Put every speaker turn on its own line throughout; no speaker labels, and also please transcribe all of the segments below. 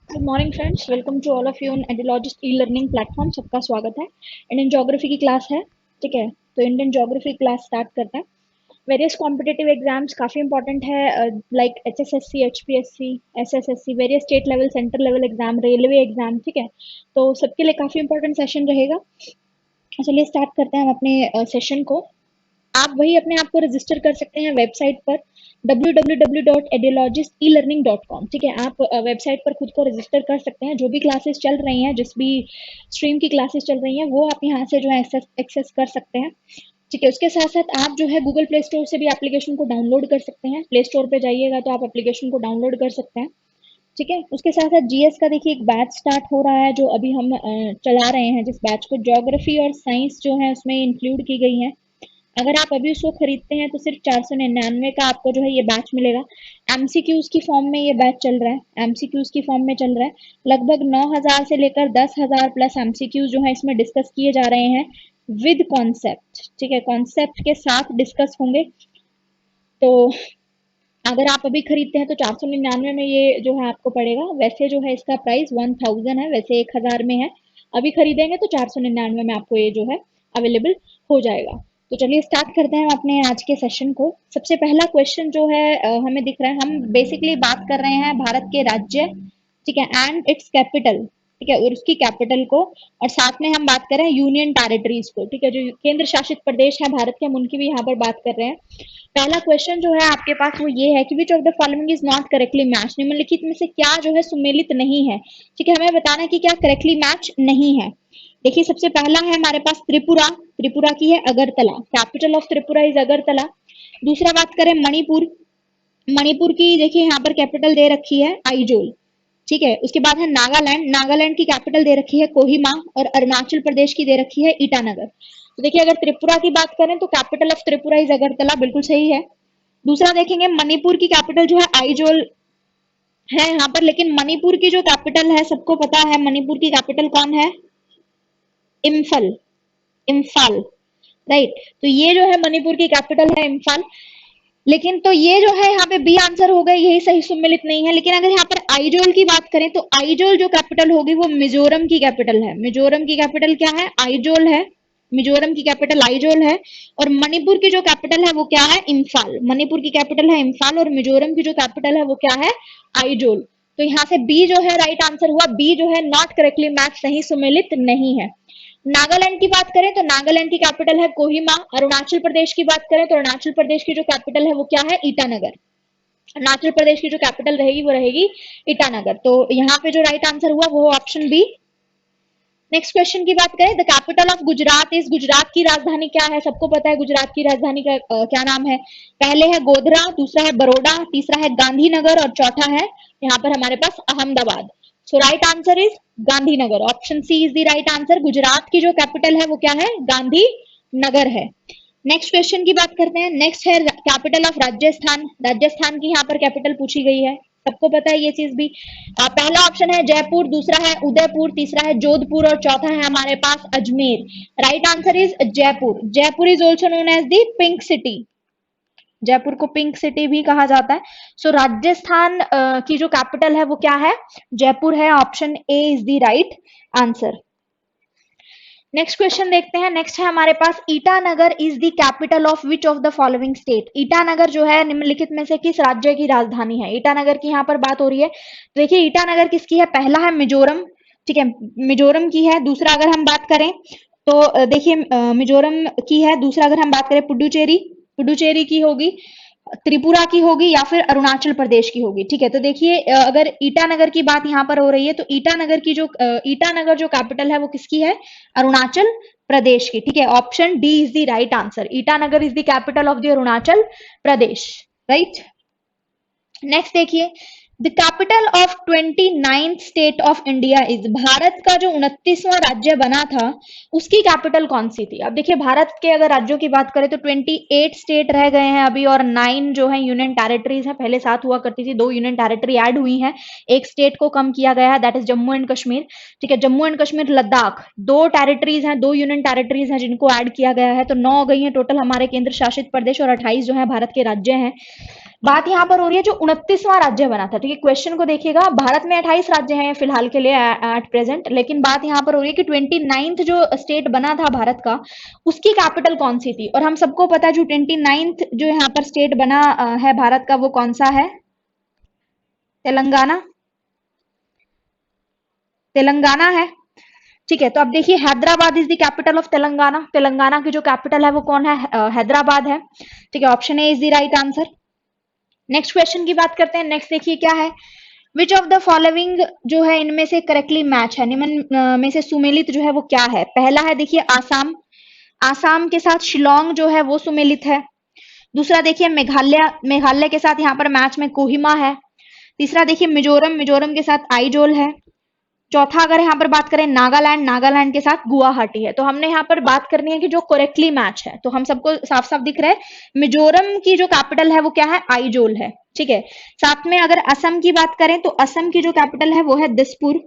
Good morning friends, welcome to all of you on Edilogist e learning platform. सबका स्वागत है। Indian geography की class है, ठीक है। तो इंडियन ज्योग्राफी क्लास स्टार्ट करते हैं। वेरियस कॉम्पिटिटिव एग्जाम्स काफ़ी इंपॉर्टेंट है, like HSSC, HPSC, SSSC, various state level, centre level exam, railway exam, ठीक है। तो सबके लिए काफ़ी इंपॉर्टेंट सेशन रहेगा। चलिए स्टार्ट करते हैं हम अपने सेशन को। आप वही अपने आप को रजिस्टर कर सकते हैं वेबसाइट पर www.ideologistselearning.com, ठीक है। आप वेबसाइट पर खुद को रजिस्टर कर सकते हैं। जो भी क्लासेस चल रही हैं, जिस भी स्ट्रीम की क्लासेस चल रही हैं, वो आप यहाँ से जो है एक्सेस कर सकते हैं, ठीक है। उसके साथ साथ आप जो है गूगल प्ले स्टोर से भी एप्लीकेशन को डाउनलोड कर सकते हैं। प्ले स्टोर पे जाइएगा तो आप एप्लीकेशन को डाउनलोड कर सकते हैं, ठीक है। उसके साथ साथ जीएस का देखिए एक बैच स्टार्ट हो रहा है, जो अभी हम चला रहे हैं, जिस बैच को ज्योग्राफी और साइंस जो है उसमें इंक्लूड की गई है। अगर आप अभी उसको खरीदते हैं तो सिर्फ 499 का आपको जो है ये बैच मिलेगा। एमसीक्यूज की फॉर्म में ये बैच चल रहा है, एमसीक्यूज की फॉर्म में चल रहा है। लगभग 9000 से लेकर 10,000 प्लस एमसीक्यूज जो है इसमें डिस्कस किए जा रहे हैं विद कॉन्सेप्ट, ठीक है। कॉन्सेप्ट के साथ डिस्कस होंगे। तो अगर आप अभी खरीदते हैं तो 499 में ये जो है आपको पड़ेगा। वैसे जो है इसका प्राइस 1000 है, वैसे 1000 में है। अभी खरीदेंगे तो 499 में आपको ये जो है अवेलेबल हो जाएगा। तो चलिए स्टार्ट करते हैं अपने आज के सेशन को। सबसे पहला क्वेश्चन जो है हमें दिख रहा है, हम बेसिकली बात कर रहे हैं भारत के राज्य, ठीक है, एंड इट्स कैपिटल, ठीक है, और उसकी कैपिटल को, और साथ में हम बात कर रहे हैं यूनियन टेरिटरीज को, ठीक है, जो केंद्र शासित प्रदेश है भारत के, हम उनकी भी यहाँ पर बात कर रहे हैं। पहला क्वेश्चन जो है आपके पास वो ये है कि विच of the following is not correctly match. निम्नलिखित में से क्या जो है सुमेलित नहीं है, ठीक है। हमें बताना है कि क्या करेक्टली मैच नहीं है। देखिए सबसे पहला है हमारे पास त्रिपुरा, त्रिपुरा की है Agartala, capital of Tripura is Agartala. दूसरा बात करें मणिपुर, मणिपुर की देखिए यहाँ पर कैपिटल दे रखी है आइजोल, ठीक है। उसके बाद है नागालैंड, नागालैंड की कैपिटल दे रखी है कोहिमा, और अरुणाचल प्रदेश की दे रखी है ईटानगर। तो देखिए अगर त्रिपुरा की बात करें तो capital of Tripura is Agartala, बिल्कुल सही है। दूसरा देखेंगे मणिपुर की कैपिटल जो है आइजोल है यहाँ पर, लेकिन मणिपुर की जो कैपिटल है सबको पता है मणिपुर की कैपिटल कौन है, इम्फल, इम्फाल, राइट। तो ये जो है मणिपुर की कैपिटल है इम्फाल। लेकिन तो ये जो है यहाँ पे बी आंसर हो गया, यही सही सुमेलित नहीं है। लेकिन अगर यहाँ पर आइजोल की बात करें तो आइजोल जो कैपिटल होगी वो मिजोरम की कैपिटल है। मिजोरम की कैपिटल क्या है, आइजोल है। मिजोरम की कैपिटल आइजोल है। और मणिपुर की जो कैपिटल है वो क्या है, इम्फाल। मणिपुर की कैपिटल है इम्फाल और मिजोरम की जो कैपिटल है वो क्या है, आइजोल। तो यहाँ से बी जो है राइट आंसर हुआ। बी जो है नॉट करेक्टली मैच, सही सुमेलित नहीं है। नागालैंड की बात करें तो नागालैंड की कैपिटल है कोहिमा। अरुणाचल प्रदेश की बात करें तो अरुणाचल प्रदेश की जो कैपिटल है वो क्या है, ईटानगर। अरुणाचल प्रदेश की जो कैपिटल रहेगी वो रहेगी ईटानगर। तो यहाँ पे जो राइट आंसर हुआ वो ऑप्शन बी। नेक्स्ट क्वेश्चन की बात करें, the capital of Gujarat is, Gujarat की राजधानी क्या है, सबको पता है गुजरात की राजधानी का क्या नाम है। पहले है गोधरा, दूसरा है बड़ौदा, तीसरा है गांधीनगर और चौथा है यहाँ पर हमारे पास Ahmedabad. So right answer is Gandhinagar, option C is the right answer. Gujarat की जो कैपिटल है वो क्या है, गांधीनगर है। नेक्स्ट क्वेश्चन की बात करते हैं। नेक्स्ट है कैपिटल ऑफ राजस्थान, राजस्थान की यहाँ पर कैपिटल पूछी गई है, सबको पता है ये चीज भी। पहला ऑप्शन है जयपुर, दूसरा है उदयपुर, तीसरा है जोधपुर और चौथा है हमारे पास Ajmer. Right answer is Jaipur. Jaipur is also known as the pink city, Jaipur को पिंक सिटी भी कहा जाता है। सो राजस्थान की जो कैपिटल है वो क्या है, जयपुर है। Option A is the right answer. Next question देखते हैं। नेक्स्ट है हमारे पास Itanagar is the capital of which of the following state. Itanagar जो है निम्नलिखित में से किस राज्य की राजधानी है। ईटानगर की यहाँ पर बात हो रही है। तो देखिए ईटानगर किसकी है, पहला है मिजोरम, ठीक है, मिजोरम की है। दूसरा अगर हम बात करें तो देखिए मिजोरम की है। दूसरा अगर हम बात करें पुडुचेरी, पुडुचेरी की होगी, त्रिपुरा की होगी या फिर अरुणाचल प्रदेश की होगी, ठीक है। तो देखिए अगर ईटानगर की बात यहाँ पर हो रही है तो ईटानगर जो कैपिटल है वो किसकी है, अरुणाचल प्रदेश की, ठीक है। Option D is the right answer. Itanagar is the capital of the Arunachal Pradesh, right. Next देखिए, the capital of 29th state of India is, Bharat का जो 29वां राज्य बना था उसकी कैपिटल कौन सी थी। अब देखिए भारत के अगर राज्यों की बात करें तो 28 स्टेट रह गए हैं अभी, और 9 जो है यूनियन टेरिटरीज है। पहले 7 हुआ करती थी, 2 यूनियन टेरिटरी ऐड हुई है, एक स्टेट को कम किया गया है, that is Jammu and Kashmir, ठीक है। जम्मू एंड कश्मीर, लद्दाख, 2 टेरिटरीज हैं, 2 यूनियन टेरिटरीज हैं जिनको ऐड किया गया है। तो 9 हो गई है टोटल हमारे केंद्र शासित प्रदेश, और 28 जो है भारत के राज्य हैं। बात यहाँ पर हो रही है जो 29वां राज्य बना था। ठीक है, क्वेश्चन को देखिएगा, भारत में 28 राज्य हैं फिलहाल के लिए एट प्रेजेंट, लेकिन बात यहाँ पर हो रही है कि 29th जो स्टेट बना था भारत का, उसकी कैपिटल कौन सी थी। और हम सबको पता है जो 29th जो यहाँ पर स्टेट बना है भारत का, वो कौन सा है? तेलंगाना। तेलंगाना है। ठीक है, तो अब देखिए Hyderabad is the capital of Telangana. Telangana की जो कैपिटल है वो कौन है? हैदराबाद है। ठीक है, option A is the right answer. Next question की बात करते हैं। नेक्स्ट देखिए क्या है, विच ऑफ द फॉलोइंग जो है इनमें से करेक्टली मैच है, निम्न में से सुमेलित जो है वो क्या है? पहला है देखिए आसाम, आसाम के साथ शिलोंग जो है वो सुमेलित है। दूसरा देखिए मेघालय, मेघालय के साथ यहाँ पर मैच में कोहिमा है। तीसरा देखिए मिजोरम, मिजोरम के साथ आइजोल है। चौथा अगर यहाँ पर बात करें नागालैंड, नागालैंड के साथ गुवाहाटी है। तो हमने यहाँ पर बात करनी है कि जो करेक्टली मैच है, तो हम सबको साफ साफ दिख रहा है मिजोरम की जो कैपिटल है वो क्या है? आइजोल है। ठीक है, साथ में अगर असम की बात करें तो असम की जो कैपिटल है वो है दिसपुर।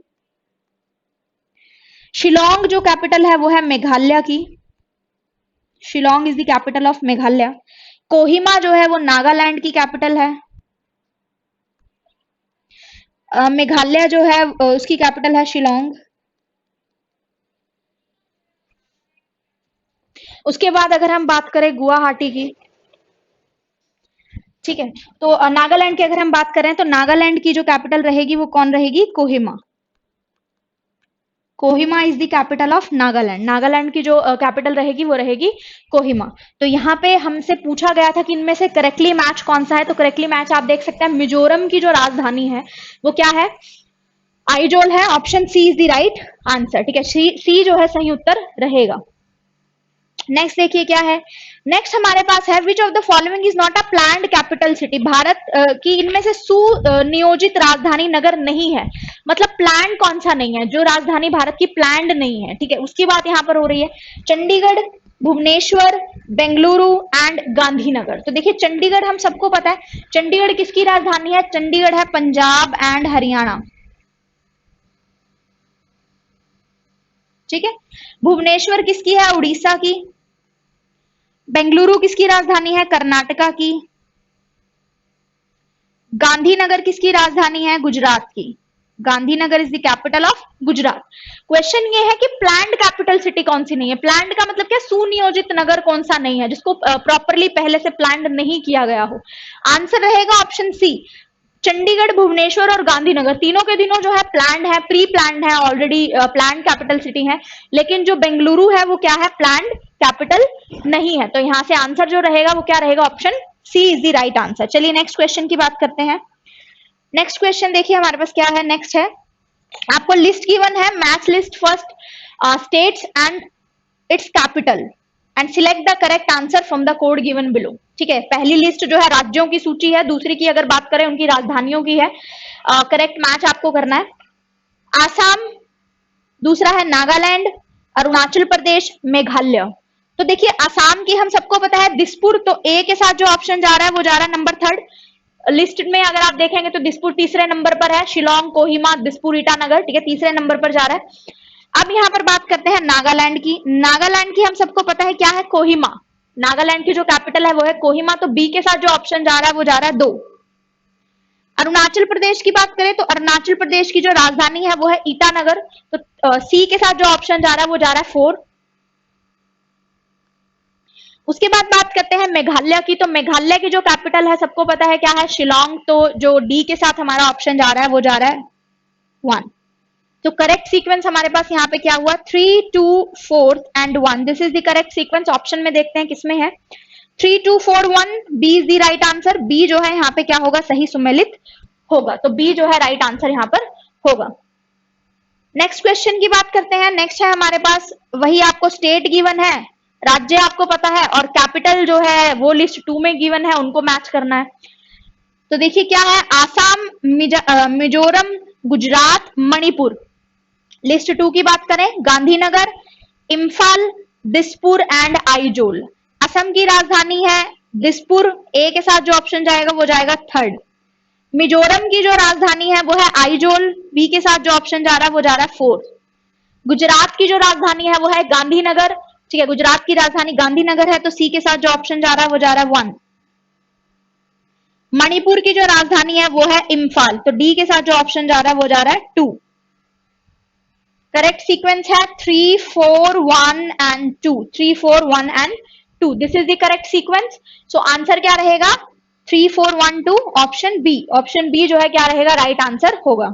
शिलोंग जो कैपिटल है वो है मेघालय की, Shillong is the capital of Meghalaya. Kohima जो है वो नागालैंड की कैपिटल है। मेघालय जो है उसकी कैपिटल है शिलोंग। उसके बाद अगर हम बात करें गुवाहाटी की, ठीक है, तो नागालैंड की अगर हम बात करें तो नागालैंड की जो कैपिटल रहेगी वो कौन रहेगी? Kohima. Kohima is the capital of Nagaland. Nagaland की जो कैपिटल रहेगी वो रहेगी कोहिमा। तो यहाँ पे हमसे पूछा गया था कि इनमें से करेक्टली मैच कौन सा है, तो करेक्टली मैच आप देख सकते हैं मिजोरम की जो राजधानी है वो क्या है? आइजोल है। Option C is the right answer. ठीक है, सी जो है सही उत्तर रहेगा। नेक्स्ट देखिए क्या है, नेक्स्ट हमारे पास है विच of the following is not a planned capital city. Bharat की इनमें से सुनियोजित राजधानी नगर नहीं है। मतलब प्लान कौन सा नहीं है, जो राजधानी भारत की प्लान्ड नहीं है। ठीक है, उसकी बात यहाँ पर हो रही है चंडीगढ़, भुवनेश्वर, बेंगलुरु एंड गांधीनगर। तो देखिए चंडीगढ़ हम सबको पता है, चंडीगढ़ किसकी राजधानी है? चंडीगढ़ है पंजाब एंड हरियाणा। ठीक है, भुवनेश्वर किसकी है? उड़ीसा की। बेंगलुरु किसकी राजधानी है? कर्नाटका की। गांधीनगर किसकी राजधानी है? गुजरात की। Gandhinagar is the capital of Gujarat. Question ये है कि प्लान्ड कैपिटल सिटी कौन सी नहीं है। प्लान्ड का मतलब क्या? सुनियोजित नगर कौन सा नहीं है, जिसको प्रॉपरली पहले से प्लान्ड नहीं किया गया हो। आंसर रहेगा ऑप्शन सी, चंडीगढ़, भुवनेश्वर और गांधीनगर तीनों के दिनों जो है प्लान्ड है, प्री प्लान्ड है, ऑलरेडी प्लान्ड कैपिटल सिटी है। लेकिन जो बेंगलुरु है वो क्या है? प्लान्ड कैपिटल नहीं है। तो यहां से आंसर जो रहेगा वो क्या रहेगा? Option C is the right answer. चलिए नेक्स्ट क्वेश्चन की बात करते हैं। नेक्स्ट क्वेश्चन देखिए हमारे पास क्या है। नेक्स्ट है, आपको लिस्ट गिवन है, match list first states and it's capital and select the correct answer from the code given below. ठीक है, पहली लिस्ट जो है राज्यों की सूची है, दूसरी की अगर बात करें उनकी राजधानियों की है। करेक्ट मैच आपको करना है। आसाम, दूसरा है नागालैंड, अरुणाचल प्रदेश, मेघालय। तो देखिए आसाम की हम सबको पता है दिसपुर, तो ए के साथ जो ऑप्शन जा रहा है वो जा रहा है नंबर 3 लिस्ट में। अगर आप देखेंगे तो दिसपुर तीसरे नंबर पर है, शिलोंग, कोहिमा, दिसपुर, ईटानगर, ठीक है, तीसरे नंबर पर जा रहा है। अब यहाँ पर बात करते हैं नागालैंड की। नागालैंड की हम सबको पता है क्या है? कोहिमा। नागालैंड की जो कैपिटल है वो है कोहिमा, तो बी के साथ जो ऑप्शन जा रहा है वो जा रहा है 2। अरुणाचल प्रदेश की बात करें तो अरुणाचल प्रदेश की जो राजधानी है वो है ईटानगर, तो सी के साथ जो ऑप्शन जा रहा है वो जा रहा है 4। उसके बाद बात करते हैं मेघालय की। तो मेघालय की जो कैपिटल है सबको पता है क्या है? शिलोंग, तो जो डी के साथ हमारा ऑप्शन जा रहा है वो जा रहा है 1। तो करेक्ट सीक्वेंस हमारे पास यहाँ पे क्या हुआ? 3, 2, 4 and 1। This is the correct sequence. Option में देखते हैं किसमें है। 3, 2, 4, 1, B is the right answer. B जो है यहाँ पे क्या होगा? सही सुमेलित होगा, तो बी जो है राइट आंसर यहाँ पर होगा। नेक्स्ट क्वेश्चन की बात करते हैं। नेक्स्ट है हमारे पास, वही आपको स्टेट गिवन है, राज्य आपको पता है, और कैपिटल जो है वो लिस्ट 2 में गिवन है, उनको मैच करना है। तो देखिए क्या है, आसाम, मिजोरम, गुजरात, मणिपुर। लिस्ट 2 की बात करें, गांधीनगर, इम्फाल, दिसपुर एंड आइजोल। असम की राजधानी है दिसपुर, ए के साथ जो ऑप्शन जाएगा वो जाएगा 3rd। मिजोरम की जो राजधानी है वो है आइजोल, बी के साथ जो ऑप्शन जा रहा है वो जा रहा है 4। गुजरात की जो राजधानी है वो है गांधीनगर, ठीक है, गुजरात की राजधानी गांधीनगर है, तो सी के साथ जो ऑप्शन जा रहा है वो जा रहा है 1। मणिपुर की जो राजधानी है वो है इम्फाल। तो डी के साथ जो ऑप्शन जा रहा है वो जा रहा है 2। करेक्ट सीक्वेंस है 3 4 1 and 2। 3 4 1 and 2, this is the correct sequence. So answer क्या रहेगा 3 4 1 2, ऑप्शन बी। ऑप्शन बी जो है क्या रहेगा, राइट आंसर होगा।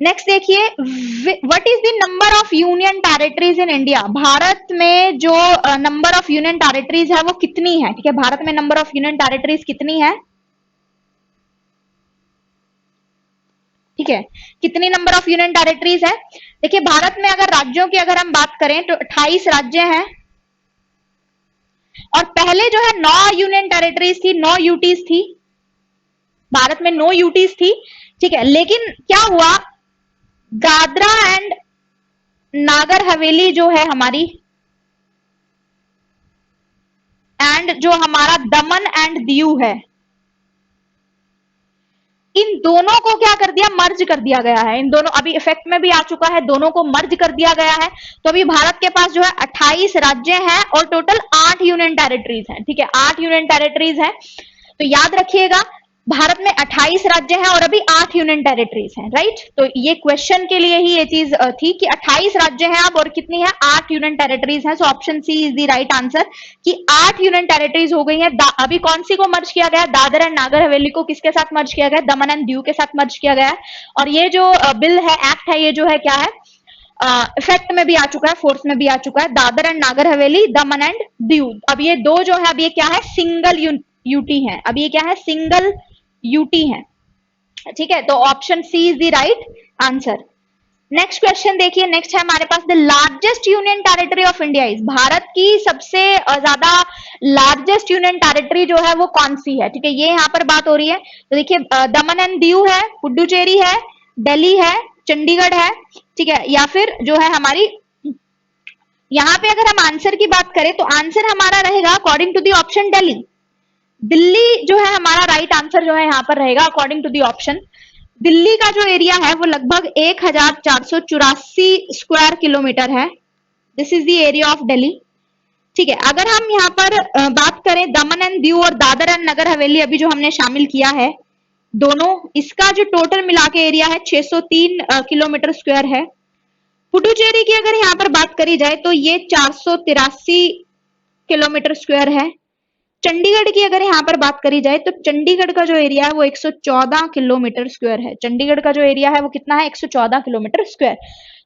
नेक्स्ट देखिए, what is the number of union territories in India. Bharat में जो नंबर ऑफ यूनियन टेरिटरीज है वो कितनी है, ठीक है, भारत में नंबर ऑफ यूनियन टेरिटरीज कितनी है, ठीक है, कितनी नंबर ऑफ यूनियन टेरिटरीज है। देखिए भारत में अगर राज्यों की अगर हम बात करें तो 28 राज्य हैं, और पहले जो है 9 यूनियन टेरिटरीज थी, 9 यूटीज थी, भारत में 9 यूटीज थी, ठीक है। लेकिन क्या हुआ, दादरा एंड नागर हवेली जो है हमारी, एंड जो हमारा दमन एंड दीव है, इन दोनों को क्या कर दिया, मर्ज कर दिया गया है। इन दोनों अभी इफेक्ट में भी आ चुका है, दोनों को मर्ज कर दिया गया है। तो अभी भारत के पास जो है 28 राज्य हैं और टोटल 8 यूनियन टेरिटरीज हैं, ठीक है, 8 यूनियन टेरिटरीज हैं। तो याद रखिएगा भारत में 28 राज्य हैं और अभी 8 यूनियन टेरिटरीज हैं, राइट। तो ये क्वेश्चन के लिए ही ये चीज थी कि 28 राज्य हैं अब और कितनी है, 8 यूनियन टेरिटरीज हैं। So option C is the right answer कि 8 यूनियन टेरिटरीज हो गई हैं। अभी कौन सी को मर्ज किया गया, दादर एंड नागर हवेली को किसके साथ मर्ज किया गया, दमन एंड दीव के साथ मर्ज किया गया है। और ये जो बिल है, एक्ट है, ये जो है क्या है, इफेक्ट में भी आ चुका है, फोर्स में भी आ चुका है, दादर एंड नागर हवेली, दमन एंड दीव। अब ये दो जो है अब ये क्या है, सिंगल यूटी है, अब ये क्या है, सिंगल यूटी है, ठीक है। तो option C is the right answer. Next question देखिए, नेक्स्ट है हमारे पास, the largest union territory of India is, Bharat की सबसे ज्यादा लार्जेस्ट यूनियन टेरिटरी जो है वो कौन सी है, ठीक है, ये यहाँ पर बात हो रही है। तो देखिए दमन एंड दीव है, पुडुचेरी है, दिल्ली है, चंडीगढ़ है, ठीक है, या फिर जो है हमारी, यहाँ पे अगर हम आंसर की बात करें तो आंसर हमारा रहेगा according to the option Delhi. Delhi जो है हमारा राइट आंसर जो है यहाँ पर रहेगा according to the option. Delhi का जो एरिया है वो लगभग 1484 स्क्वायर किलोमीटर है। This is the area of Delhi, ठीक है। अगर हम यहाँ पर बात करें दमन एंड दीव और दादर एंड नगर हवेली अभी जो हमने शामिल किया है दोनों, इसका जो टोटल मिला के एरिया है 603 किलोमीटर स्क्वायर है। पुडुचेरी की अगर यहाँ पर बात करी जाए तो ये 483 किलोमीटर स्क्वायर है। चंडीगढ़ की अगर यहाँ पर बात करी जाए तो चंडीगढ़ का जो एरिया है वो 114 किलोमीटर स्क्वायर है। चंडीगढ़ का जो एरिया है वो कितना है, 114 किलोमीटर स्क्वायर।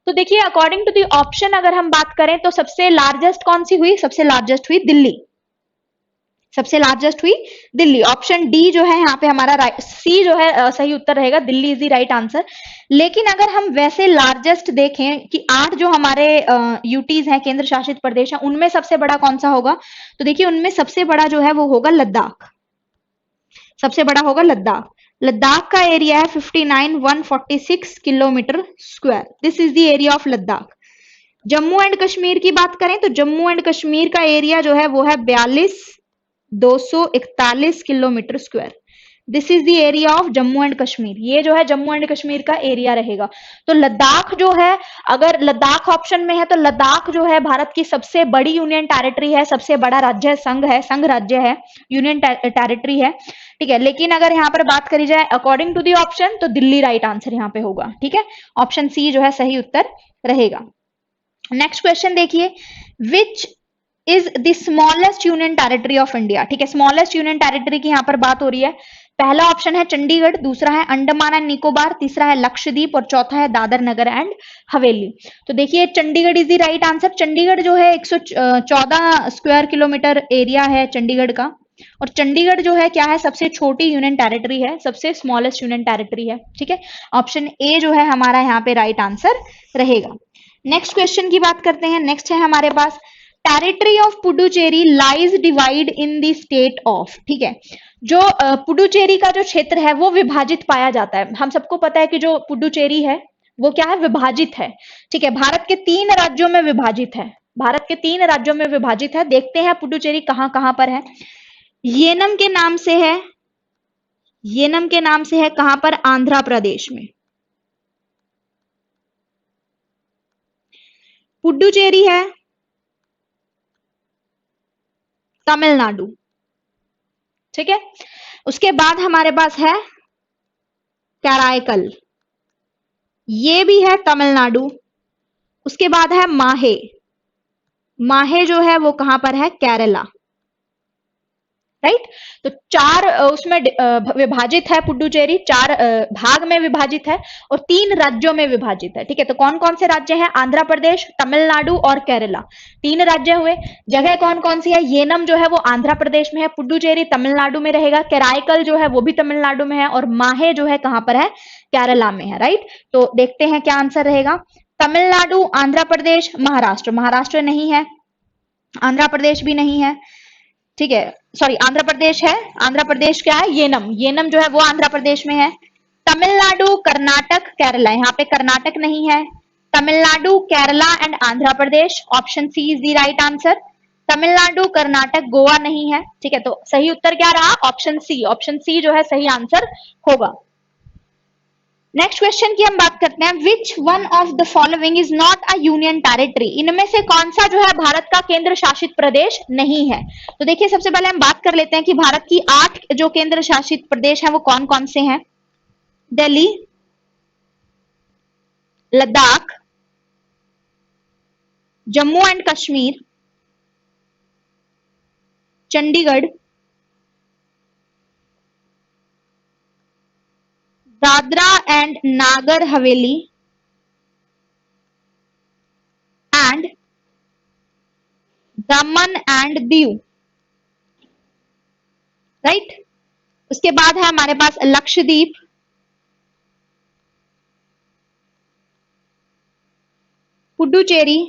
तो देखिए अकॉर्डिंग टू दी ऑप्शन अगर हम बात करें तो सबसे लार्जेस्ट कौन सी हुई, सबसे लार्जेस्ट हुई दिल्ली, सबसे लार्जेस्ट हुई दिल्ली। ऑप्शन डी जो है यहाँ पे हमारा सी जो है सही उत्तर रहेगा, Delhi is the right answer. लेकिन अगर हम वैसे लार्जेस्ट देखें कि 8 जो हमारे यूटीज हैं, केंद्र शासित प्रदेश हैं, उनमें सबसे बड़ा कौन सा होगा, तो देखिए उनमें सबसे बड़ा जो है वो होगा लद्दाख, सबसे बड़ा होगा लद्दाख। लद्दाख का एरिया है 59,146 kilometre square, this is the area of Ladakh. Jammu and Kashmir की बात करें तो जम्मू एंड कश्मीर का एरिया जो है वो है 42,241 kilometre square, this is the area of Jammu and Kashmir. ये जो है जम्मू एंड कश्मीर का एरिया रहेगा। तो लद्दाख जो है, अगर लद्दाख ऑप्शन में है तो लद्दाख जो है भारत की सबसे बड़ी यूनियन टेरिटरी है, सबसे बड़ा राज्य संघ है, संघ राज्य है, यूनियन टेरिटरी है, ठीक है। लेकिन अगर यहाँ पर बात करी जाए अकॉर्डिंग टू दी ऑप्शन तो दिल्ली राइट आंसर यहाँ पे होगा, ठीक है, ऑप्शन सी जो है सही उत्तर रहेगा। नेक्स्ट क्वेश्चन देखिए, which is the smallest union territory of India, ठीक है, स्मॉलेस्ट यूनियन टेरिटरी की यहाँ पर बात हो रही है। पहला ऑप्शन है चंडीगढ़, दूसरा है अंडमान एंड निकोबार, तीसरा है लक्षद्वीप और चौथा है दादर नगर एंड हवेली। तो देखिए Chandigarh is the right answer. Chandigarh जो है 114 स्क्वायर किलोमीटर एरिया है चंडीगढ़ का, और चंडीगढ़ जो है क्या है, सबसे छोटी यूनियन टेरिटरी है, सबसे स्मॉलेस्ट यूनियन टेरिटरी है, ठीक है। ऑप्शन ए जो है हमारा यहाँ पे राइट आंसर रहेगा। नेक्स्ट क्वेश्चन की बात करते हैं। नेक्स्ट है हमारे पास, territory of Puducherry lies divide in the state of, ठीक है। जो पुडुचेरी का जो क्षेत्र है वो विभाजित पाया जाता है। हम सबको पता है कि जो पुडुचेरी है वो क्या है, विभाजित है, ठीक है, भारत के 3 राज्यों में विभाजित है, भारत के 3 राज्यों में विभाजित है। देखते हैं पुडुचेरी कहां कहां पर है। येनम के नाम से है, येनम के नाम से है कहां पर, आंध्र प्रदेश में। पुडुचेरी है तमिलनाडु, ठीक है। उसके बाद हमारे पास है कराईकल, ये भी है तमिलनाडु। उसके बाद है माहे, माहे जो है वो कहां पर है, केरला, राइट। तो चार उसमें विभाजित है पुडुचेरी, चार भाग में विभाजित है और 3 राज्यों में विभाजित है, ठीक है। तो कौन कौन से राज्य हैं, आंध्र प्रदेश, तमिलनाडु और केरला, 3 राज्य हुए। जगह कौन कौन सी है, येनम जो है वो आंध्र प्रदेश में है, पुडुचेरी तमिलनाडु में रहेगा, कराईकल जो है वो भी तमिलनाडु में है और माहे जो है कहां पर है, केरला में है, राइट। तो देखते हैं क्या आंसर रहेगा। तमिलनाडु, आंध्र प्रदेश, महाराष्ट्र, महाराष्ट्र नहीं है, आंध्र प्रदेश भी नहीं है, ठीक है। सॉरी, आंध्र प्रदेश है, आंध्र प्रदेश क्या है, येनम, येनम जो है वो आंध्र प्रदेश में है। तमिलनाडु, कर्नाटक, केरला, यहाँ पे कर्नाटक नहीं है। Tamil Nadu, Kerala and Andhra Pradesh, option C is the right answer. Tamil Nadu, Karnataka, Goa नहीं है, ठीक है। तो सही उत्तर क्या रहा, ऑप्शन सी, ऑप्शन सी जो है सही आंसर होगा। नेक्स्ट क्वेश्चन की हम बात करते हैं, which one of the following is not a union territory, इनमें से कौन सा जो है भारत का केंद्र शासित प्रदेश नहीं है। तो देखिए सबसे पहले हम बात कर लेते हैं कि भारत की 8 जो केंद्र शासित प्रदेश है वो कौन कौन से हैं। Delhi, Ladakh, Jammu and Kashmir, Chandigarh, Dadra and Nagar Haveli and Daman and Diu, right. उसके बाद है हमारे पास लक्षद्वीप, पुडुचेरी,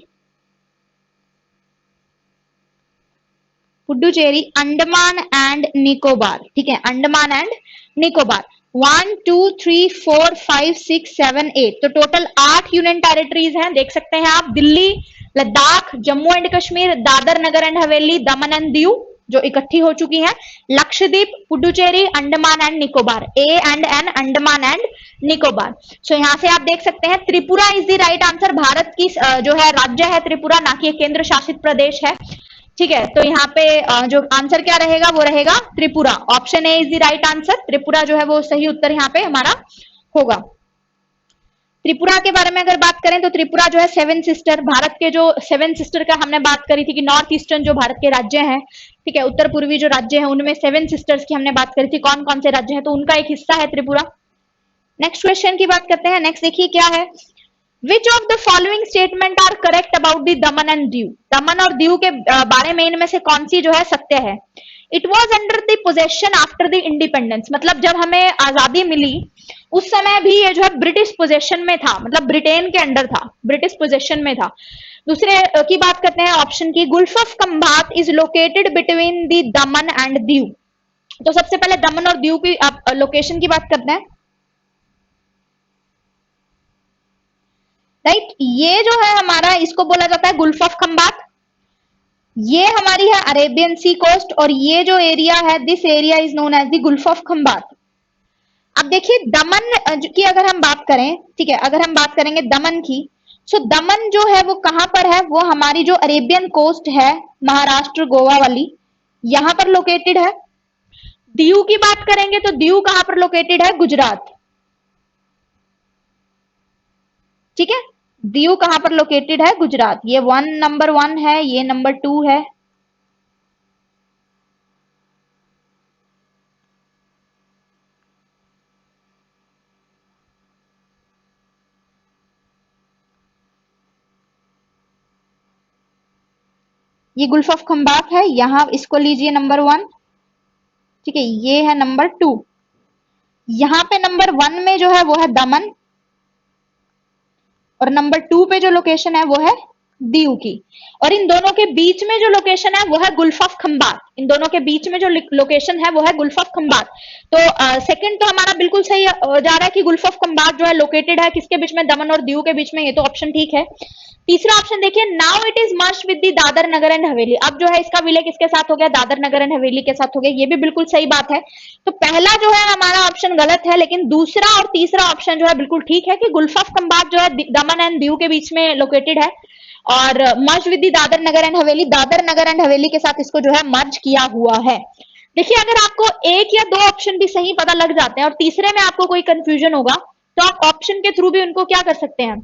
पुडुचेरी, अंडमान एंड निकोबार, ठीक है, अंडमान एंड निकोबार। 1 2 3 4 5 6 7 8, तो टोटल 8 यूनियन टेरिटरीज हैं, देख सकते हैं आप। Delhi, Ladakh, Jammu and Kashmir, Dadra Nagar and Haveli, Daman and Diu जो इकट्ठी हो चुकी हैं, Lakshadweep, Puducherry, Andaman and Nicobar, A and N, Andaman and Nicobar. So यहां से आप देख सकते हैं Tripura is the right answer, Bharat की जो है राज्य है त्रिपुरा, ना कि केंद्र शासित प्रदेश है, ठीक है। तो यहाँ पे जो आंसर क्या रहेगा वो रहेगा Tripura, option A is the right answer, Tripura जो है वो सही उत्तर यहाँ पे हमारा होगा। त्रिपुरा के बारे में अगर बात करें तो त्रिपुरा जो है 7 सिस्टर, भारत के जो 7 सिस्टर का हमने बात करी थी कि नॉर्थ ईस्टर्न जो भारत के राज्य हैं, ठीक है, उत्तर पूर्वी जो राज्य है उनमें 7 सिस्टर्स की हमने बात करी थी, कौन कौन से राज्य हैं, तो उनका एक हिस्सा है त्रिपुरा। नेक्स्ट क्वेश्चन की बात करते हैं। नेक्स्ट देखिए क्या है, Which of the following statement are correct about the Daman and Diu, दमन और दीव के बारे में इनमें से कौन सी जो है सत्य है। It was under the possession after the independence, मतलब जब हमें आजादी मिली उस समय भी ये जो है ब्रिटिश पोजेशन में था, मतलब ब्रिटेन के अंडर था, ब्रिटिश पोजेशन में था। दूसरे की बात करते हैं ऑप्शन की, Gulf of Khambhat is located between the Daman and Diu. तो सबसे पहले दमन और दीव की लोकेशन की बात करते हैं, राइट। ये जो है हमारा, इसको बोला जाता है गुल्फ ऑफ खंबात, ये हमारी है अरेबियन सी कोस्ट और ये जो एरिया है, this area is known as the gulf of Khambhat. अब देखिए दमन की अगर हम बात करें, ठीक है, अगर हम बात करेंगे दमन की, सो दमन जो है वो कहां पर है, वो हमारी जो अरेबियन कोस्ट है महाराष्ट्र गोवा वाली, यहां पर लोकेटेड है। दीव की बात करेंगे तो दीव कहां पर लोकेटेड है, गुजरात, ठीक है, दीव कहां पर लोकेटेड है, गुजरात। ये नंबर 1 है, ये नंबर 2 है। ये गुल्फ ऑफ खंबात है, यहां इसको लीजिए नंबर 1, ठीक है, ये है नंबर 2। यहां पे नंबर 1 में जो है वो है दमन और नंबर 2 पे जो लोकेशन है वो है दीव की, और इन दोनों के बीच में जो लोकेशन है वो है गुल्फ ऑफ खंबात, इन दोनों के बीच में जो लोकेशन है वो है गुल्फ ऑफ खंबात। तो सेकंड तो हमारा बिल्कुल सही जा रहा है कि गुल्फ ऑफ खंबात जो है लोकेटेड है किसके बीच में, दमन और दीव के बीच में, ये तो ऑप्शन ठीक है। तीसरा ऑप्शन देखिए, now it is merge with the Dadra Nagar and हवेली, अब जो है इसका विलय किसके साथ हो गया, दादर नगर एंड हवेली के साथ हो गया, ये भी बिल्कुल सही बात है। तो पहला जो है हमारा ऑप्शन गलत है, लेकिन दूसरा और तीसरा ऑप्शन जो है बिल्कुल ठीक है कि गुल्फ ऑफ खंबात जो है दमन एंड दीव के बीच में लोकेटेड है और merge with the Dadra Nagar and Haveli, Dadar Nagar and हवेली के साथ इसको जो है मर्ज किया हुआ है। देखिए अगर आपको एक या दो ऑप्शन भी सही पता लग जाते हैं और तीसरे में आपको कोई कंफ्यूजन होगा तो आप ऑप्शन के थ्रू भी उनको क्या कर सकते हैं,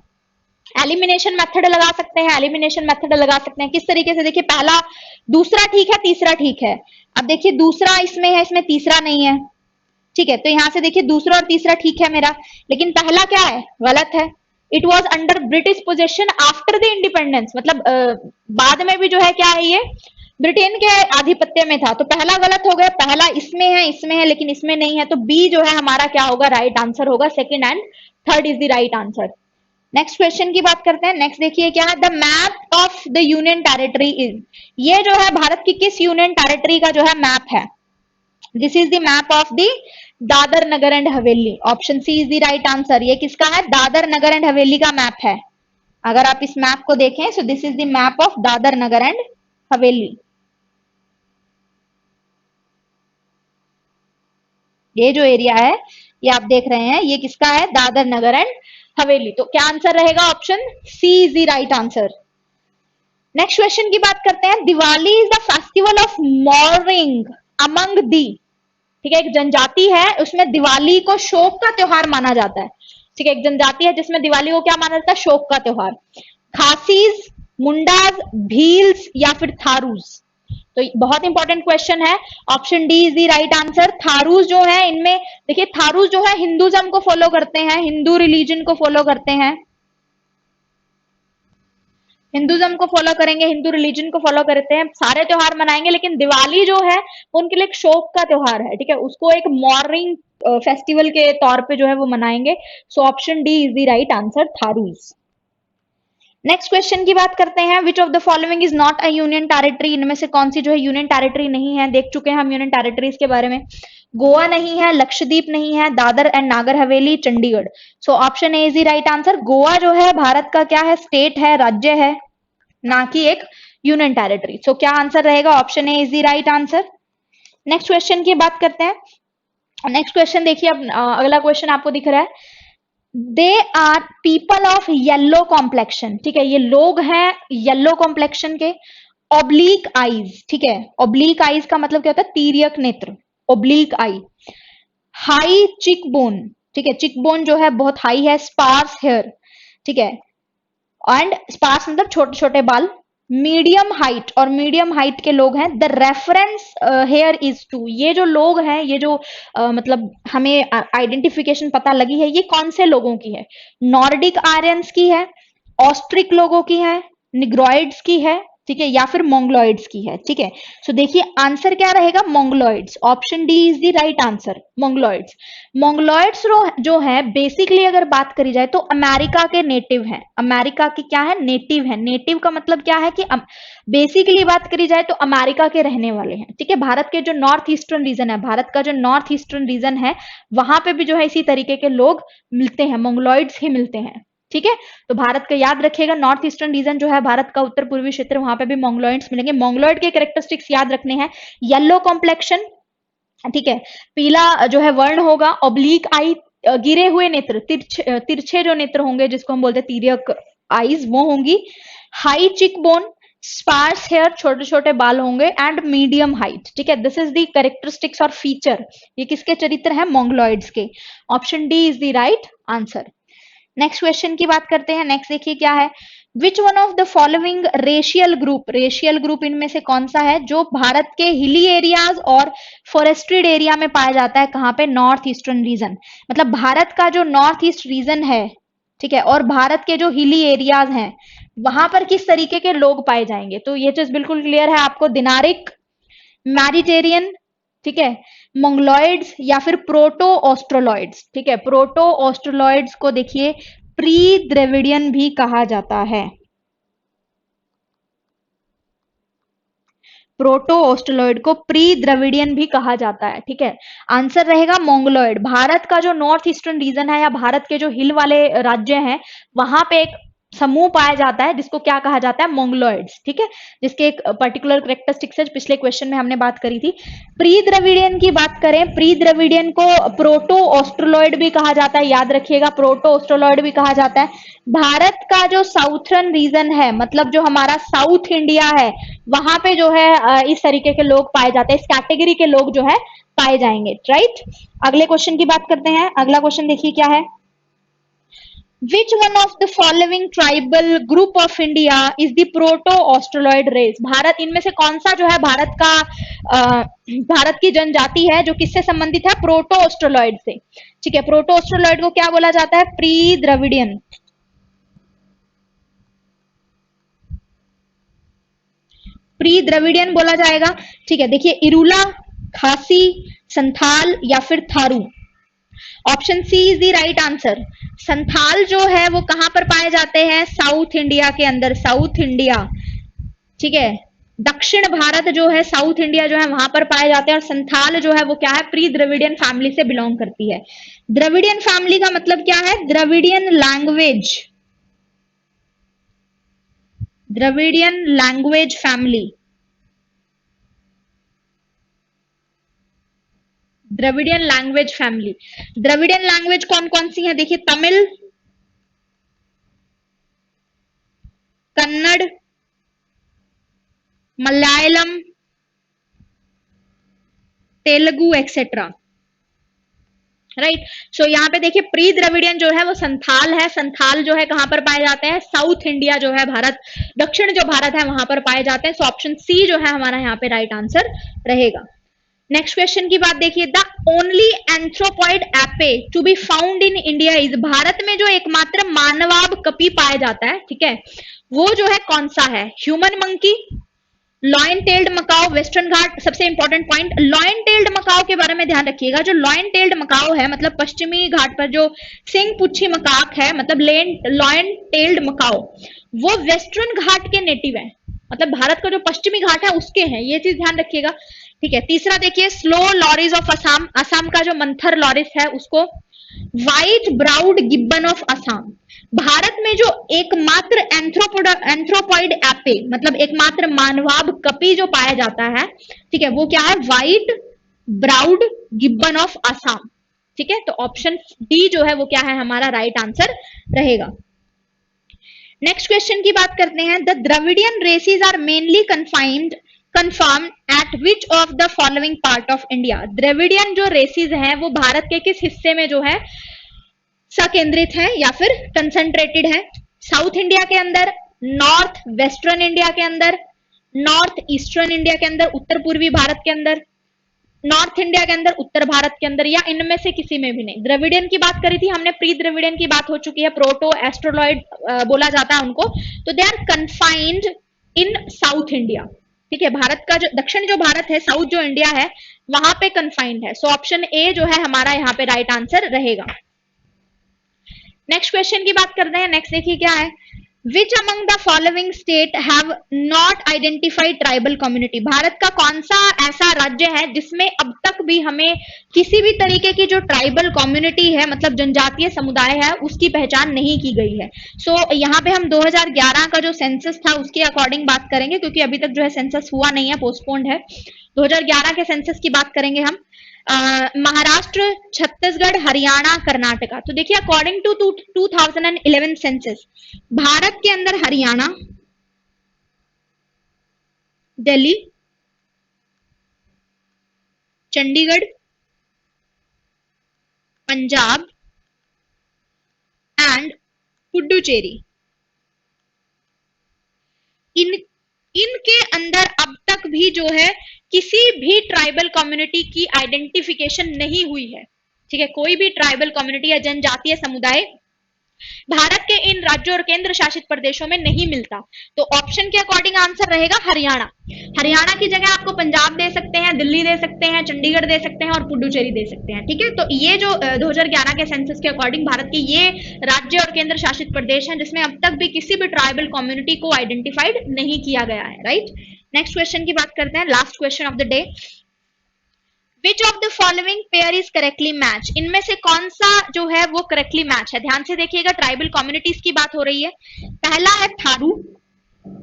एलिमिनेशन मेथड लगा सकते हैं, एलिमिनेशन मेथड लगा सकते हैं। किस तरीके से, देखिए पहला दूसरा ठीक है, तीसरा ठीक है। अब देखिए दूसरा इसमें है, इसमें तीसरा नहीं है, ठीक है, तो यहां से देखिए दूसरा और तीसरा ठीक है मेरा, लेकिन पहला क्या है, गलत है। It was under British possession after the independence, मतलब बाद में भी जो है क्या है, ये ब्रिटेन के आधिपत्य में था, तो पहला गलत हो गया, पहला इसमें है लेकिन इसमें नहीं है, तो बी जो है हमारा क्या होगा, राइट आंसर होगा, second and third is the right answer. Next question की बात करते हैं। नेक्स्ट देखिए क्या है, the map of the union territory is, ये जो है भारत की किस यूनियन टेरिटरी का जो है मैप है, this is the map of the Dadra Nagar and Haveli, option C is the right answer. ये किसका है, दादर नगर एंड हवेली का मैप है। अगर आप इस मैप को देखें, so this is the map of Dadar Nagar and हवेली। ये जो एरिया है ये आप देख रहे हैं, ये किसका है, दादर नगर एंड हवेली, तो क्या आंसर रहेगा, option C is the right answer. Next question की बात करते हैं। Diwali is the festival of mourning among the, ठीक है, एक जनजाति है उसमें दिवाली को शोक का त्योहार माना जाता है, ठीक है, एक जनजाति है जिसमें दिवाली को क्या माना जाता है, शोक का त्योहार। खासीज, मुंडाज, भील्स या फिर थारूज, तो बहुत इंपॉर्टेंट क्वेश्चन है, option D is the right answer. Tharus जो है इनमें देखिए, थारूज जो है हिंदुज्म को फॉलो करते हैं, हिंदू रिलीजन को फॉलो करते हैं, हिंदुज्म को फॉलो करेंगे, हिंदू रिलीजन को फॉलो करते हैं, सारे त्योहार मनाएंगे, लेकिन दिवाली जो है उनके लिए एक शोक का त्योहार है, ठीक है, उसको एक मॉर्निंग फेस्टिवल के तौर पे जो है वो मनाएंगे, so option D is the right answer, Tharus. Next question की बात करते हैं। Which of the following is not a union territory, इनमें से कौन सी जो है यूनियन टेरिटरी नहीं है, देख चुके हैं हम यूनियन टेरिटरीज के बारे में। गोवा नहीं है, लक्षद्वीप नहीं है, Dadar and Nagar Haveli, Chandigarh, so option A is the right answer. Goa जो है भारत का क्या है, स्टेट है, राज्य है, ना कि एक यूनियन टेरिटरी, सो क्या आंसर रहेगा, option A is the right answer. Next question की बात करते हैं। नेक्स्ट क्वेश्चन देखिए, अब अगला क्वेश्चन आपको दिख रहा है, they are people of yellow complexion, ठीक है, ये लोग हैं येलो कॉम्प्लेक्शन के, ओब्लीक आईज, ठीक है, ओब्लीक आईज का मतलब क्या होता है, तिर्यक नेत्र, ओब्लीक आई, हाई चिक बोन, ठीक है, चिक बोन जो है बहुत हाई है, स्पार्स हेयर, ठीक है, एंड स्पार्स मतलब छोटे छोटे बाल, मीडियम हाइट, और मीडियम हाइट के लोग हैं, the reference here is to, ये जो लोग हैं, ये जो मतलब हमें आइडेंटिफिकेशन पता लगी है, ये कौन से लोगों की है, नॉर्डिक आर्यंस की है, ऑस्ट्रिक लोगों की है, निग्रोइड्स की है, ठीक है, या फिर मोंगलॉइड्स की है, ठीक है, सो देखिए आंसर क्या रहेगा, mongoloids, option D is the right answer, mongoloids. Mongoloids जो है बेसिकली अगर बात करी जाए तो अमेरिका के नेटिव हैं, अमेरिका के क्या है, नेटिव है, नेटिव का मतलब क्या है कि बेसिकली बात करी जाए तो अमेरिका के रहने वाले हैं, ठीक है, भारत के जो नॉर्थ ईस्टर्न रीजन है, भारत का जो नॉर्थ ईस्टर्न रीजन है वहां पे भी जो है इसी तरीके के लोग मिलते हैं, मोंगलॉइड्स ही मिलते हैं, ठीक है, तो भारत का याद रखिएगा, नॉर्थ ईस्टर्न रीजन जो है भारत का उत्तर पूर्वी क्षेत्र, वहां पे भी मोंगलॉइड्स मिलेंगे। मोंगलॉइड के कैरेक्टरिस्टिक्स याद रखने हैं, येलो कॉम्प्लेक्शन, ठीक है, पीला जो है वर्ण होगा, ओब्लीक आई, गिरे हुए नेत्र, तिरछे जो नेत्र होंगे जिसको हम बोलते हैं तिर्यक आईज, वो होंगी, हाई चिक बोन, स्पार्स हेयर, छोटे छोटे बाल होंगे, एंड मीडियम हाइट, ठीक है, दिस इज द कैरेक्टरिस्टिक्स और फीचर, ये किसके चरित्र हैं, मोंगलॉइड्स के, option D is the right answer. Next question की बात करते हैं। नेक्स्ट देखिए क्या है, which one of the following racial group, racial group इनमें से कौन सा है जो भारत के हिली एरियाज और फॉरेस्टेड एरिया में पाया जाता है, कहां पे, नॉर्थ ईस्टर्न रीजन, मतलब भारत का जो नॉर्थ ईस्ट रीजन है, ठीक है, और भारत के जो हिली एरियाज हैं वहां पर किस तरीके के लोग पाए जाएंगे, तो ये चीज बिल्कुल क्लियर है आपको, दिनारिक, मैडिटेरियन, ठीक है, मंगलॉइड्स या फिर प्रोटो ऑस्ट्रोलॉइड्स, ठीक है, प्रोटो ऑस्ट्रोलॉइड्स को देखिए प्री द्रविडियन भी कहा जाता है, प्रोटो ऑस्ट्रोलॉइड को प्री द्रविडियन भी कहा जाता है, ठीक है, आंसर रहेगा मोंगलॉइड। भारत का जो नॉर्थ ईस्टर्न रीजन है या भारत के जो हिल वाले राज्य हैं वहां पे एक समूह पाया जाता है जिसको क्या कहा जाता है, मोंगलोइड्स, ठीक है, जिसके एक पर्टिकुलर कैरेक्टरिस्टिक्स है, पिछले क्वेश्चन में हमने बात करी थी। प्री द्रविडियन की बात करें, प्री द्रविडियन को प्रोटो ऑस्ट्रोलॉइड भी कहा जाता है, याद रखिएगा, प्रोटो ऑस्ट्रोलॉइड भी कहा जाता है। भारत का जो साउथर्न रीजन है, मतलब जो हमारा साउथ इंडिया है, वहां पे जो है इस तरीके के लोग पाए जाते हैं, इस कैटेगरी के लोग जो है पाए जाएंगे, राइट। अगले क्वेश्चन की बात करते हैं। अगला क्वेश्चन देखिए क्या है, Which one of the following tribal group of India is the proto-australoid race? Bharat, इनमें से कौन सा जो है भारत का भारत की जनजाति है जो किससे संबंधित है, प्रोटो ऑस्ट्रोलॉइड से, ठीक है। प्रोटो ऑस्ट्रोलॉइड को क्या बोला जाता है, प्री द्रविडियन, प्री द्रविडियन बोला जाएगा, ठीक है। देखिए इरूला, खासी, संथाल या फिर Tharu. Option C is the right answer. Santhal जो है वो कहां पर पाए जाते हैं, साउथ इंडिया के अंदर, साउथ इंडिया, ठीक है, दक्षिण भारत जो है, साउथ इंडिया जो है वहां पर पाए जाते हैं। और संथाल जो है वो क्या है, प्री द्रविडियन फैमिली से बिलोंग करती है। द्रविडियन फैमिली का मतलब क्या है, Dravidian language, Dravidian language family, Dravidian language family. Dravidian language कौन कौन सी है, देखिए तमिल, कन्नड़, मलयालम, तेलुगु एक्सेट्रा, राइट। सो यहाँ पे देखिए प्री द्रविडियन जो है वो संथाल है। संथाल जो है कहां पर पाए जाते हैं, साउथ इंडिया जो है भारत, दक्षिण जो भारत है वहां पर पाए जाते हैं। सो ऑप्शन सी जो है हमारा यहाँ पे राइट आंसर रहेगा। नेक्स्ट क्वेश्चन की बात देखिए, the only anthropoid ape to be found in India is, Bharat में जो एकमात्र मानवाब कपी पाया जाता है, ठीक है, वो जो है कौन सा है, human monkey, lion tailed macaque, western Ghat. सबसे important point, lion tailed macaque के बारे में ध्यान रखिएगा। जो लॉयन टेल्ड मकाओ है, मतलब पश्चिमी घाट पर जो सिंह पुच्छी मकाक है, मतलब लॉयन टेल्ड मकाओ, वो वेस्टर्न घाट के नेटिव है, मतलब भारत का जो पश्चिमी घाट है उसके हैं, ये चीज ध्यान रखिएगा, ठीक है। तीसरा देखिए, slow loris of Assam, Assam का जो मंथर लॉरिस है उसको। White browed gibbon of Assam, Bharat में जो एकमात्र एंथ्रोपॉइड एपे, मतलब एकमात्र मानवाब कपी जो पाया जाता है, ठीक है, वो क्या है, white browed gibbon of Assam, ठीक है। तो ऑप्शन डी जो है वो क्या है, हमारा राइट आंसर रहेगा। नेक्स्ट क्वेश्चन की बात करते हैं, the Dravidian races are mainly confirm at which of the following part of India. Dravidian जो रेसेस हैं वो भारत के किस हिस्से में जो है सकेंद्रित है या फिर कंसंट्रेटेड है, साउथ इंडिया के अंदर, नॉर्थ वेस्टर्न इंडिया के अंदर, नॉर्थ ईस्टर्न इंडिया के अंदर, उत्तर पूर्वी भारत के अंदर, नॉर्थ इंडिया के अंदर, उत्तर भारत के अंदर, या इनमें से किसी में भी नहीं। द्रविडियन की बात करी थी हमने, प्री द्रविडियन की बात हो चुकी है, प्रोटो एस्ट्रोलॉइड बोला जाता है उनको, तो they are confined in south India, ठीक है। भारत का जो दक्षिण जो भारत है, साउथ जो इंडिया है, वहां पे कन्फाइंड है। सो ऑप्शन ए जो है हमारा यहाँ पे राइट आंसर रहेगा। नेक्स्ट क्वेश्चन की बात करते हैं। नेक्स्ट देखिए क्या है, which among the following state have not identified tribal community. Bharat का कौन सा ऐसा राज्य है जिसमें अब तक भी हमें किसी भी तरीके की जो ट्राइबल कम्युनिटी है, मतलब जनजातीय समुदाय है, उसकी पहचान नहीं की गई है। सो यहाँ पे हम 2011 का जो सेंसस था उसके अकॉर्डिंग बात करेंगे, क्योंकि अभी तक जो है सेंसस हुआ नहीं है, पोस्टपोन्ड है। 2011 के सेंसस की बात करेंगे हम। महाराष्ट्र, छत्तीसगढ़, हरियाणा, कर्नाटका। तो देखिए अकॉर्डिंग टू 2011 सेंसस, भारत के अंदर हरियाणा, दिल्ली, चंडीगढ़, पंजाब एंड पुडुचेरी, इनके अंदर अब तक भी जो है किसी भी ट्राइबल कम्युनिटी की आइडेंटिफिकेशन नहीं हुई है, ठीक है। कोई भी ट्राइबल कम्युनिटी या जनजातीय समुदाय भारत के इन राज्यों और केंद्र शासित प्रदेशों में नहीं मिलता। तो ऑप्शन के अकॉर्डिंग आंसर रहेगा हरियाणा। हरियाणा की जगह आपको पंजाब दे सकते हैं, दिल्ली दे सकते हैं, चंडीगढ़ दे सकते हैं और पुडुचेरी दे सकते हैं, ठीक है। तो ये जो 2011 के सेंसस के अकॉर्डिंग भारत के ये राज्य और केंद्र शासित प्रदेश हैं जिसमें अब तक भी किसी भी ट्राइबल कम्युनिटी को आइडेंटिफाइड नहीं किया गया है, राइट। नेक्स्ट क्वेश्चन की बात करते हैं, last question of the day. Which of the following pair is correctly match, इनमें से कौन सा जो है वो करेक्टली मैच है। ध्यान से देखिएगा, ट्राइबल कम्युनिटीज की बात हो रही है। पहला है थारू,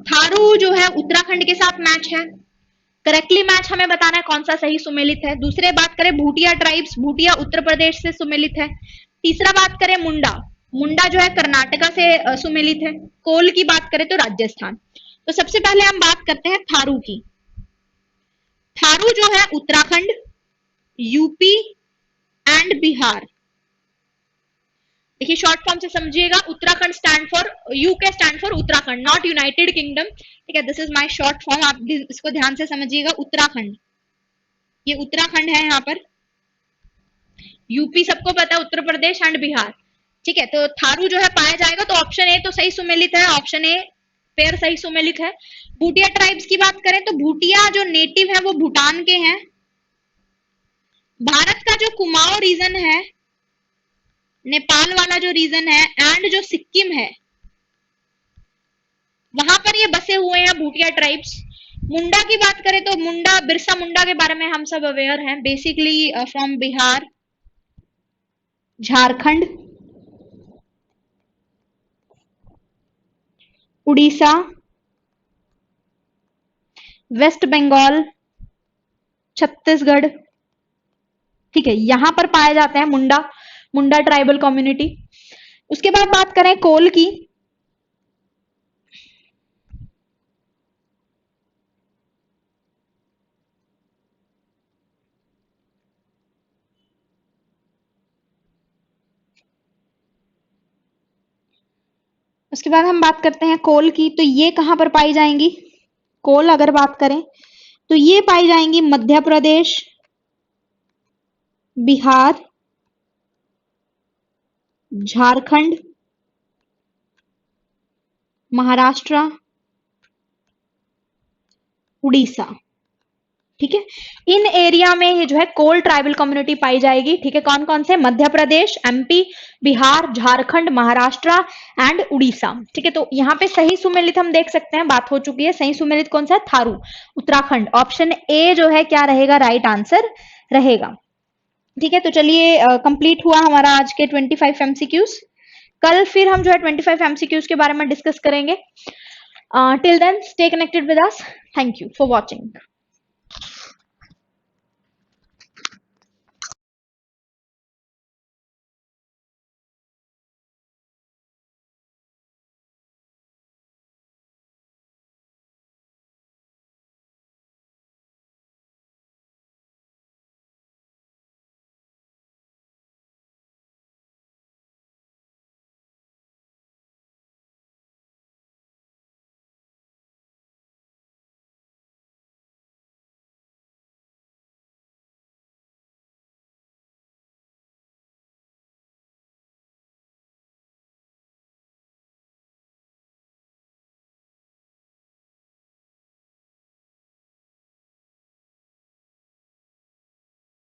थारू जो है उत्तराखंड के साथ मैच है, करेक्टली मैच हमें बताना है कौन सा सही सुमेलित है। दूसरे बात करें भूटिया ट्राइब्स, भूटिया उत्तर प्रदेश से सुमेलित है। तीसरा बात करें मुंडा, मुंडा जो है कर्नाटका से सुमेलित है। कोल की बात करें तो राजस्थान। तो सबसे पहले हम बात करते हैं थारू की। थारू जो है उत्तराखंड, यूपी एंड बिहार। देखिए शॉर्ट फॉर्म से समझिएगा, Uttarakhand stand for, UK stand for Uttarakhand, not United kingdom, ठीक है। This is my short form, आप इसको ध्यान से समझिएगा। उत्तराखंड, ये उत्तराखंड है यहाँ पर, यूपी सबको पता है, उत्तर प्रदेश एंड बिहार, ठीक है। तो थारू जो है पाया जाएगा, तो ऑप्शन ए तो सही सुमेलित है, ऑप्शन ए पेयर सही सुमेलित है। भूटिया ट्राइब्स की बात करें तो भूटिया जो नेटिव है वो भूटान के हैं। भारत का जो कुमाऊं रीजन है, नेपाल वाला जो रीजन है, एंड जो सिक्किम है, वहां पर ये बसे हुए हैं भूटिया ट्राइब्स। मुंडा की बात करें तो मुंडा, बिरसा मुंडा के बारे में हम सब अवेयर हैं, basically from Bihar, Jharkhand, Orissa, West Bengal, Chhattisgarh, ठीक है, यहां पर पाए जाते हैं मुंडा, मुंडा ट्राइबल कम्युनिटी। उसके बाद बात करें कोल की, उसके बाद हम बात करते हैं कोल की, तो ये कहां पर पाई जाएंगी। कोल अगर बात करें तो ये पाई जाएंगी मध्य प्रदेश, बिहार, झारखंड, महाराष्ट्र, उड़ीसा, ठीक है। इन एरिया में ये जो है कोल ट्राइबल कम्युनिटी पाई जाएगी, ठीक है। कौन कौन से, मध्य प्रदेश, एमपी, बिहार, झारखंड, महाराष्ट्र एंड उड़ीसा, ठीक है। तो यहाँ पे सही सुमेलित हम देख सकते हैं, बात हो चुकी है। सही सुमेलित कौन सा है, थारू, उत्तराखंड। ऑप्शन ए जो है क्या रहेगा, राइट आंसर रहेगा, ठीक है। तो चलिए कंप्लीट हुआ हमारा आज के 25 एमसीक्यूज। कल फिर हम जो है 25 एमसीक्यूज के बारे में डिस्कस करेंगे। Till then stay connected with us. Thank you for watching.